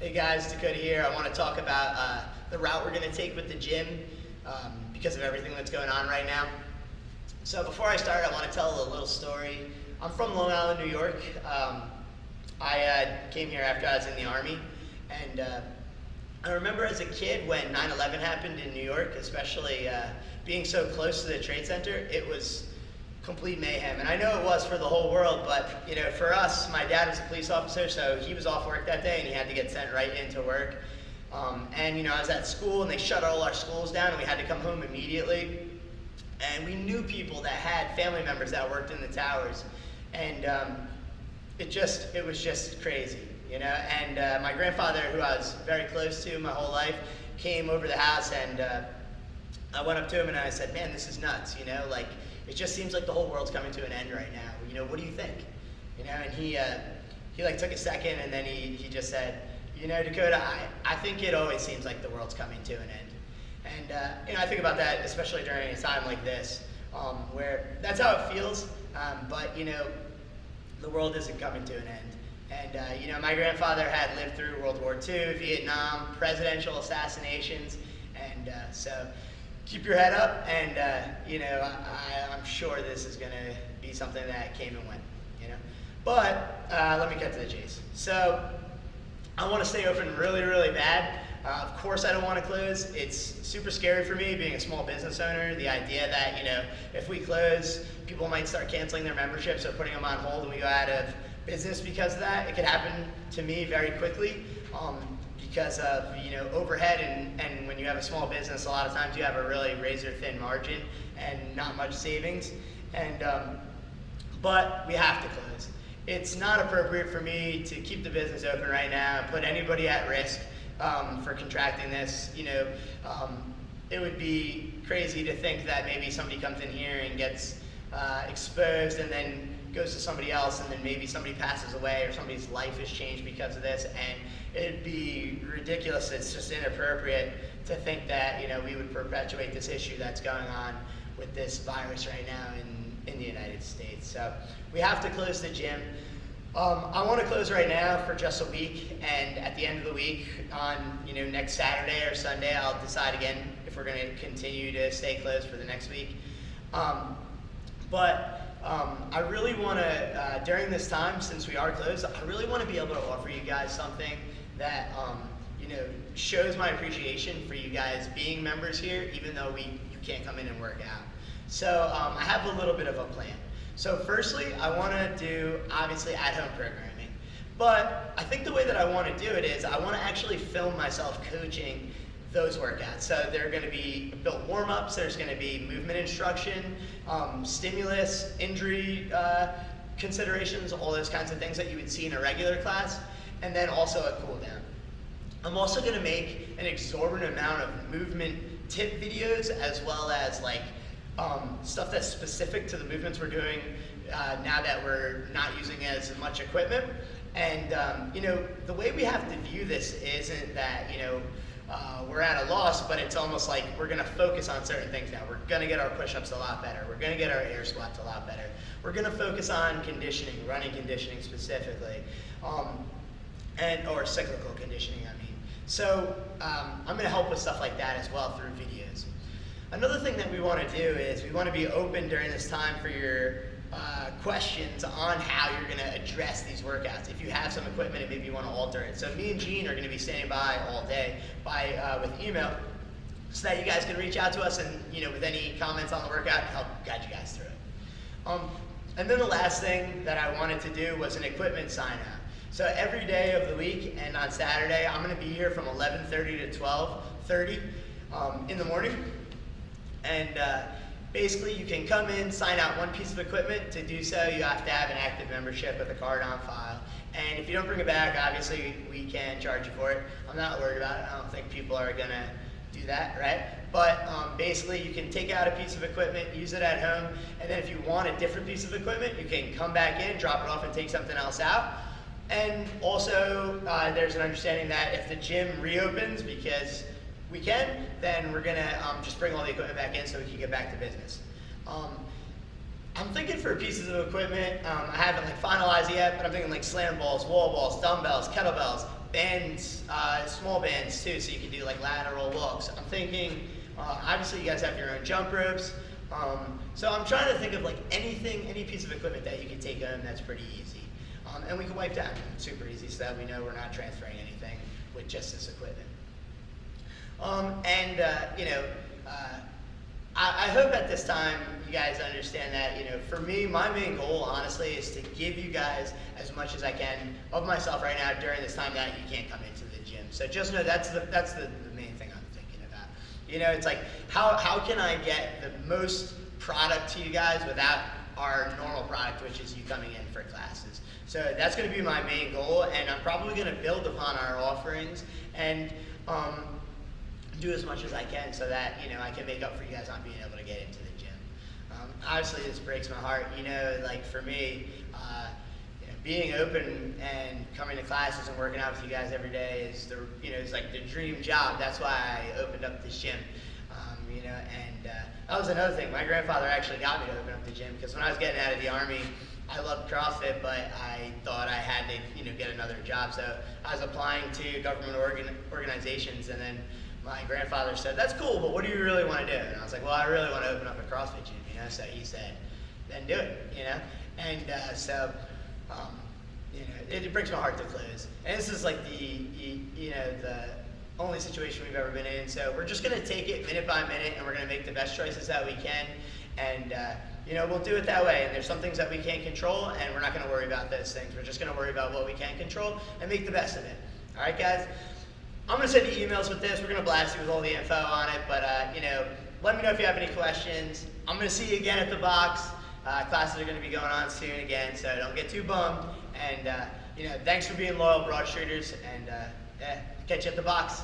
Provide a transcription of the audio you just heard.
Hey guys, Dakota here. I want to talk about the route we're going to take with the gym because of everything that's going on right now. So before I start, I want to tell a little story. I'm from Long Island, New York. I came here after I was in the Army, and I remember as a kid when 9/11 happened in New York, especially being so close to the Trade Center, it was complete mayhem. And I know it was for the whole world, but for us, my dad was a police officer, so he was off work that day and he had to get sent right into work. And I was at school and they shut all our schools down and we had to come home immediately. And we knew people that had family members that worked in the towers, and it was just crazy, And my grandfather, who I was very close to my whole life, came over the house, and I went up to him and I said, "Man, this is nuts, it just seems like the whole world's coming to an end right now. What do you think?" And he took a second, and then he just said, "Dakota, I think it always seems like the world's coming to an end." And I think about that, especially during a time like this, where that's how it feels. But the world isn't coming to an end. And my grandfather had lived through World War II, Vietnam, presidential assassinations, and so keep your head up. And I'm sure this is going to be something that came and went. But let me get to the chase. So I want to stay open really, really bad. Of course I don't want to close. It's super scary for me being a small business owner. The idea that, if we close, people might start canceling their memberships or putting them on hold and we go out of business because of that. It could happen to me very quickly because of, overhead, and when you have a small business, a lot of times you have a really razor thin margin and not much savings. But we have to close. It's not appropriate for me to keep the business open right now and put anybody at risk for contracting this. It would be crazy to think that maybe somebody comes in here and gets exposed and then goes to somebody else, and then maybe somebody passes away or somebody's life is changed because of this, and it'd be ridiculous. It's just inappropriate to think that we would perpetuate this issue that's going on with this virus right now in the United States. So we have to close the gym. I want to close right now for just a week, and at the end of the week, on next Saturday or Sunday, I'll decide again if we're going to continue to stay closed for the next week. But I really want to, during this time, since we are closed, I really want to be able to offer you guys something that shows my appreciation for you guys being members here, even though you can't come in and work out. So I have a little bit of a plan. So firstly, I want to do, obviously, at-home programming. But I think the way that I want to do it is I want to actually film myself coaching those workouts. So there are going to be built warm-ups, there's going to be movement instruction, stimulus, injury considerations, all those kinds of things that you would see in a regular class, and then also a cool down. I'm also going to make an exorbitant amount of movement tip videos, as well as stuff that's specific to the movements we're doing now that we're not using as much equipment. And the way we have to view this isn't that we're at a loss, but it's almost like we're going to focus on certain things now. We're going to get our push-ups a lot better. We're going to get our air squats a lot better. We're going to focus on conditioning, running conditioning specifically, or cyclical conditioning, I mean. So I'm going to help with stuff like that as well through videos. Another thing that we want to do is we want to be open during this time for your questions on how you're going to address these workouts. If you have some equipment and maybe you want to alter it. So me and Gene are going to be standing by all day with email, so that you guys can reach out to us and with any comments on the workout, help guide you guys through it. And then the last thing that I wanted to do was an equipment sign out. So every day of the week and on Saturday, I'm going to be here from 11:30 to 12:30 in the morning. And basically, you can come in, sign out one piece of equipment. To do so, you have to have an active membership with a card on file. And if you don't bring it back, obviously, we can charge you for it. I'm not worried about it. I don't think people are going to do that, right? But basically, you can take out a piece of equipment, use it at home, and then if you want a different piece of equipment, you can come back in, drop it off, and take something else out. And also, there's an understanding that if the gym reopens, because we can, then we're going to just bring all the equipment back in so we can get back to business. I'm thinking for pieces of equipment, I haven't like finalized yet, but I'm thinking like slam balls, wall balls, dumbbells, kettlebells, bands, small bands too, so you can do like lateral walks. I'm thinking, obviously you guys have your own jump ropes, so I'm trying to think of like anything, any piece of equipment that you can take home that's pretty easy, and we can wipe down super easy so that we know we're not transferring anything with just this equipment. I hope at this time you guys understand that, for me, my main goal, honestly, is to give you guys as much as I can of myself right now during this time that you can't come into the gym. So just know that's the main thing I'm thinking about. It's like, how can I get the most product to you guys without our normal product, which is you coming in for classes. So that's going to be my main goal, and I'm probably going to build upon our offerings and do as much as I can so that I can make up for you guys not being able to get into the gym. Obviously, this breaks my heart. Like for me, being open and coming to classes and working out with you guys every day is it's like the dream job. That's why I opened up this gym. And that was another thing. My grandfather actually got me to open up the gym because when I was getting out of the Army, I loved CrossFit, but I thought I had to get another job. So I was applying to government organizations, and then my grandfather said, "That's cool, but what do you really want to do?" And I was like, "Well, I really want to open up a CrossFit gym." So he said, "Then do it." And it breaks my heart to close. And this is like the only situation we've ever been in. So we're just going to take it minute by minute, and we're going to make the best choices that we can. And we'll do it that way. And there's some things that we can't control, and we're not going to worry about those things. We're just going to worry about what we can control and make the best of it. All right, guys? I'm going to send you emails with this. We're going to blast you with all the info on it. But, let me know if you have any questions. I'm going to see you again at the box. Classes are going to be going on soon again, so don't get too bummed. And, thanks for being loyal, Broad Shooters. And, catch you at the box.